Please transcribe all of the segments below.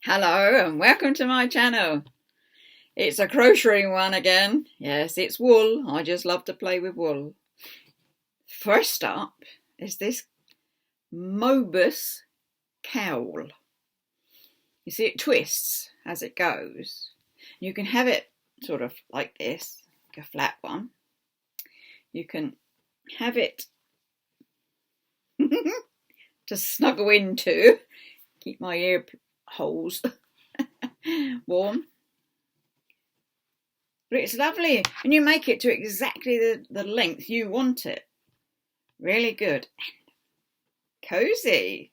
Hello and welcome to my channel. It's a crocheting one again. Yes, it's wool. I just love to play with wool. First up is this Mobus Cowl. You see it twists as it goes. You can have it sort of like this, like a flat one. You can have it to snuggle into, keep my ear holes warm. But it's lovely, and you make it to exactly the length you want it. Really good. Cozy.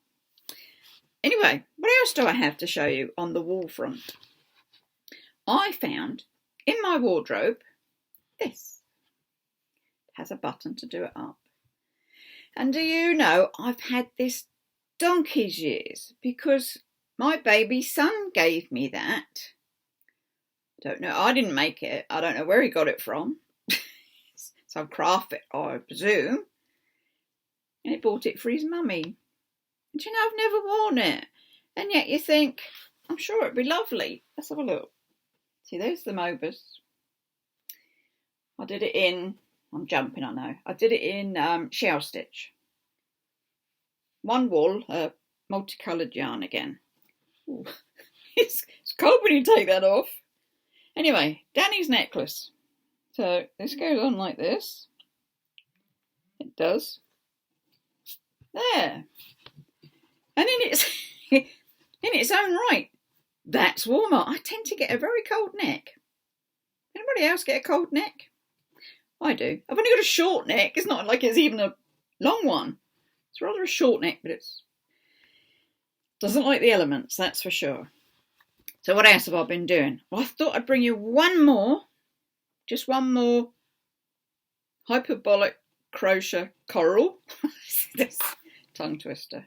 Anyway, what else do I have to show you on the wall front? I found in my wardrobe this. It has a button to do it up. And do you know, I've had this donkey's years because my baby son gave me that. Don't know, I didn't make it. I don't know where he got it from. Some craft it, I presume. And he bought it for his mummy. And you know, I've never worn it. And yet you think, I'm sure it'd be lovely. Let's have a look. See, there's the Mobus. I did it in, I'm jumping, I know. I did it in shell stitch. One wool, multicoloured yarn again. Ooh, it's cold when you take that off. Anyway, Danny's necklace. So this goes on like this. It does. There. And in its own right, that's warmer. I tend to get a very cold neck. Anybody else get a cold neck? I do. I've only got a short neck. It's not like it's even a long one. It's rather a short neck, but it's doesn't like the elements, that's for sure. So what else have I been doing? Well, I thought I'd bring you just one more hyperbolic crochet coral. This tongue twister.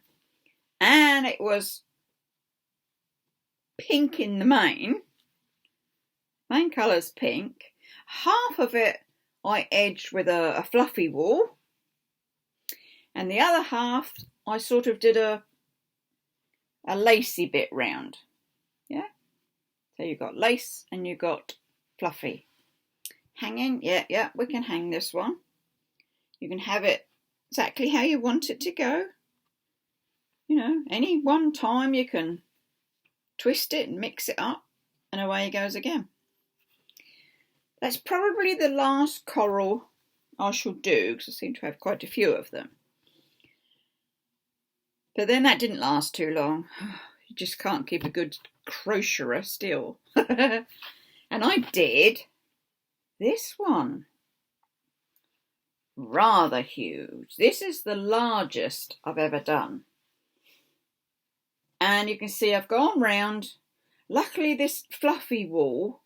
And it was pink in the main. Main colour's pink. Half of it I edged with a fluffy wool. And the other half I sort of did a lacy bit round. Yeah? So you've got lace and you've got fluffy. Hanging, yeah, we can hang this one. You can have it exactly how you want it to go. You know, any one time you can twist it and mix it up and away it goes again. That's probably the last coral I shall do because I seem to have quite a few of them. But then that didn't last too long. You just can't keep a good crocheter still. And I did this one. Rather huge. This is the largest I've ever done. And you can see I've gone round. Luckily this fluffy wool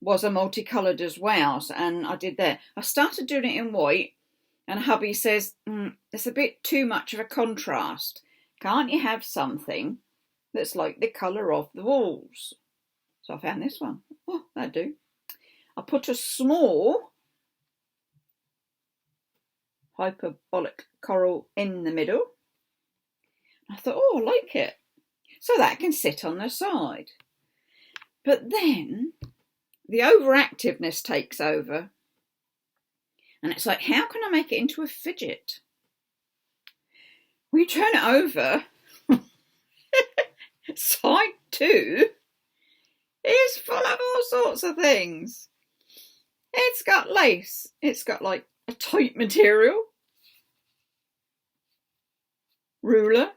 was a multicoloured as well. And I did that. I started doing it in white. And hubby says, it's a bit too much of a contrast. Can't you have something that's like the colour of the walls? So I found this one. Oh, that'd do. I put a small hyperbolic coral in the middle. I thought, oh, I like it. So that can sit on the side. But then the overactiveness takes over. And it's like, how can I make it into a fidget? We turn it over. Side 2 is full of all sorts of things. It's got lace. It's got like a tight material. Ruler.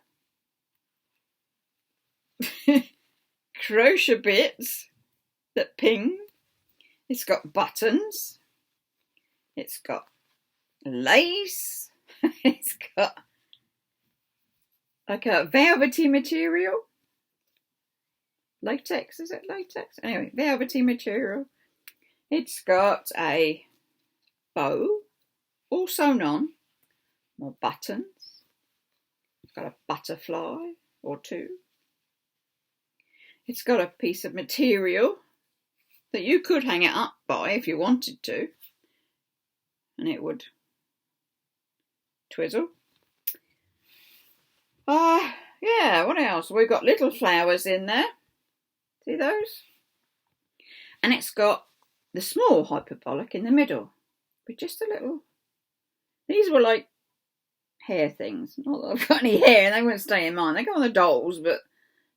Crochet bits that ping. It's got buttons. It's got lace. It's got like a velvety material. Latex, is it latex? Anyway, velvety material. It's got a bow, all sewn on. More buttons. It's got a butterfly or two. It's got a piece of material that you could hang it up by if you wanted to. And it would twizzle. Yeah, what else? We've got little flowers in there. See those? And it's got the small hyperbolic in the middle, with just a little. These were like hair things. Not that I've got any hair, and they wouldn't stay in mine. They go on the dolls, but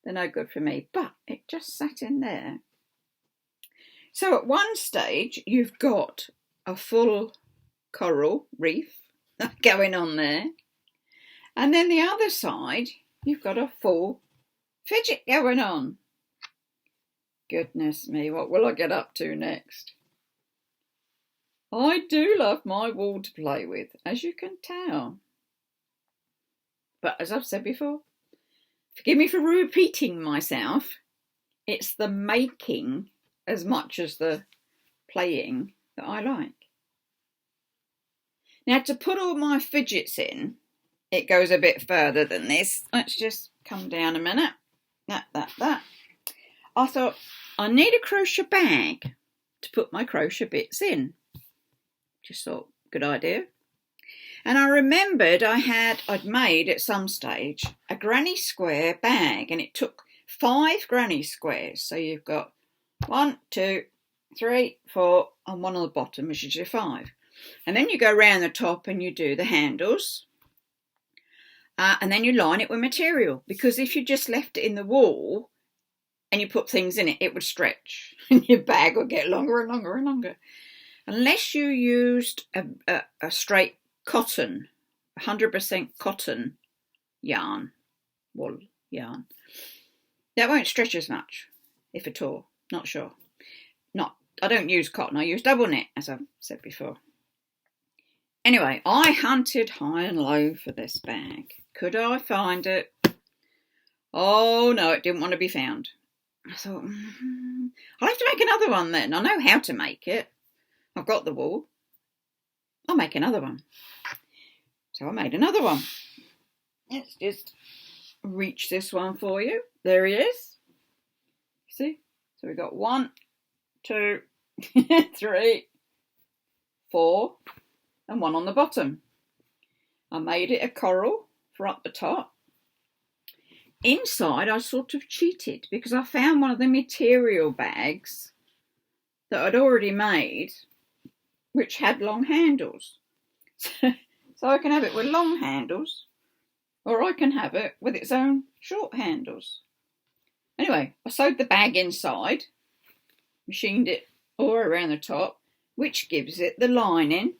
they're no good for me. But it just sat in there. So at one stage, you've got a full coral reef going on there. And then the other side, you've got a full fidget going on. Goodness me, what will I get up to next? I do love my wool to play with, as you can tell. But as I've said before, forgive me for repeating myself, it's the making as much as the playing that I like. Now, to put all my fidgets in, it goes a bit further than this. Let's just come down a minute. That. I thought, I need a crochet bag to put my crochet bits in. Just thought, good idea. And I remembered I'd made at some stage a granny square bag, and it took 5 granny squares. So you've got 1, 2, 3, 4, and one on the bottom, which is your 5. And then you go around the top and you do the handles. And then you line it with material, because if you just left it in the wall and you put things in it, it would stretch and your bag would get longer and longer and longer. Unless you used a straight cotton, 100% cotton yarn, wool yarn, that won't stretch as much, if at all. Not sure. I don't use cotton, I use double knit, as I've said before. Anyway, I hunted high and low for this bag. Could I find it? Oh no, it didn't want to be found. I thought, I'll have to make another one then. I know how to make it. I've got the wool. I'll make another one. So I made another one. Let's just reach this one for you. There he is. See? So we've got 1, 2, 3, 4, and 1 on the bottom. I made it a coral for up the top. Inside, I sort of cheated because I found one of the material bags that I'd already made, which had long handles. So I can have it with long handles, or I can have it with its own short handles. Anyway, I sewed the bag inside, machined it all around the top, which gives it the lining.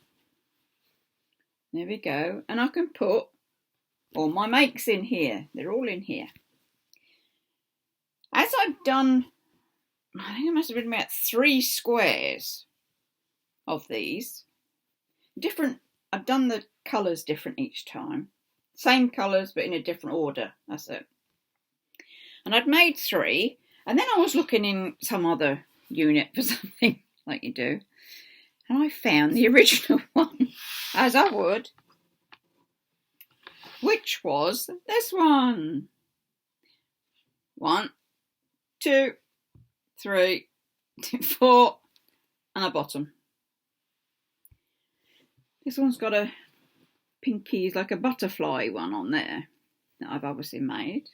There we go. And I can put all my makes in here. They're all in here. As I've done, I think it must have been about 3 squares of these. Different. I've done the colours different each time. Same colours, but in a different order. That's it. And I'd made 3. And then I was looking in some other unit for something, like you do. And I found the original one, as I would, which was this one. 1, 2, 3, 4, and a bottom. This one's got a pinky, like a butterfly one on there that I've obviously made.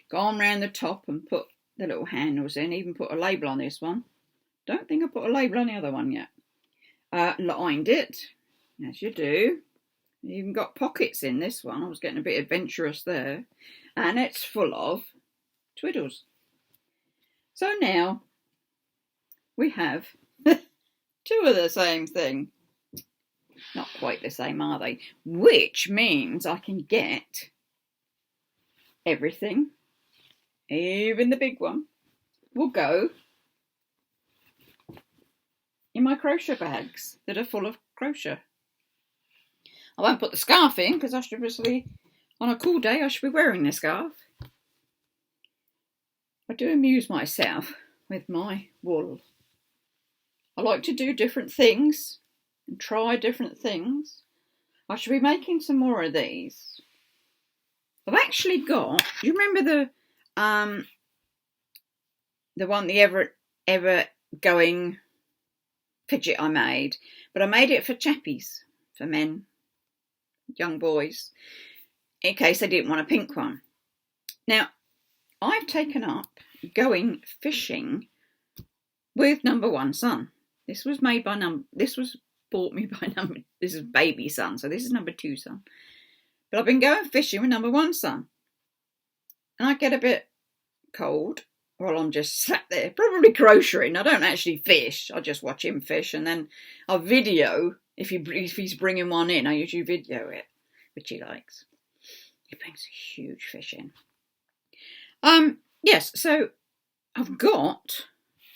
Gone round the top and put the little handles in, even put a label on this one. Don't think I put a label on the other one yet. Lined it, as you do. Even got pockets in this one. I was getting a bit adventurous there. And it's full of twiddles. So now we have 2 of the same thing. Not quite the same, are they? Which means I can get everything, even the big one, will go in my crochet bags that are full of crochet. I won't put the scarf in because I should obviously, on a cool day, I should be wearing the scarf. I do amuse myself with my wool. I like to do different things and try different things. I should be making some more of these. I've actually got, do you remember the one, the ever going fidget I made? But I made it for chappies, for men, young boys, in case they didn't want a pink one. Now, I've taken up going fishing with number one son. This was made by this was bought me by this is baby son, so this is number two son. But I've been going fishing with number one son. And I get a bit cold while I'm just sat there, probably crocheting. I don't actually fish. I just watch him fish, and then I'll video. If he's bringing one in, I usually video it, which he likes. He brings a huge fish in. Yes, so I've got,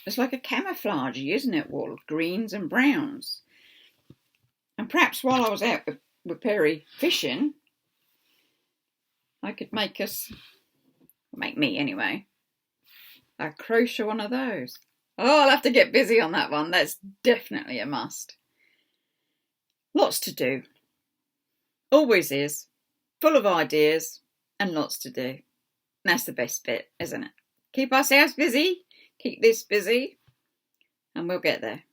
it's like a camouflage, isn't it, wall? Greens and browns. And perhaps while I was out with Perry fishing, I could make me anyway, a crochet one of those. Oh, I'll have to get busy on that one. That's definitely a must. Lots to do. Always is. Full of ideas and lots to do. That's the best bit, isn't it? Keep ourselves busy, keep this busy, and we'll get there.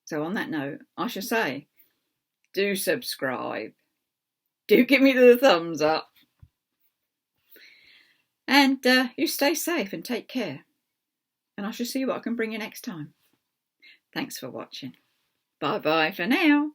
So on that note, I should say, do subscribe. Do give me the thumbs up. And you stay safe and take care. And I shall see what I can bring you next time. Thanks for watching. Bye-bye for now.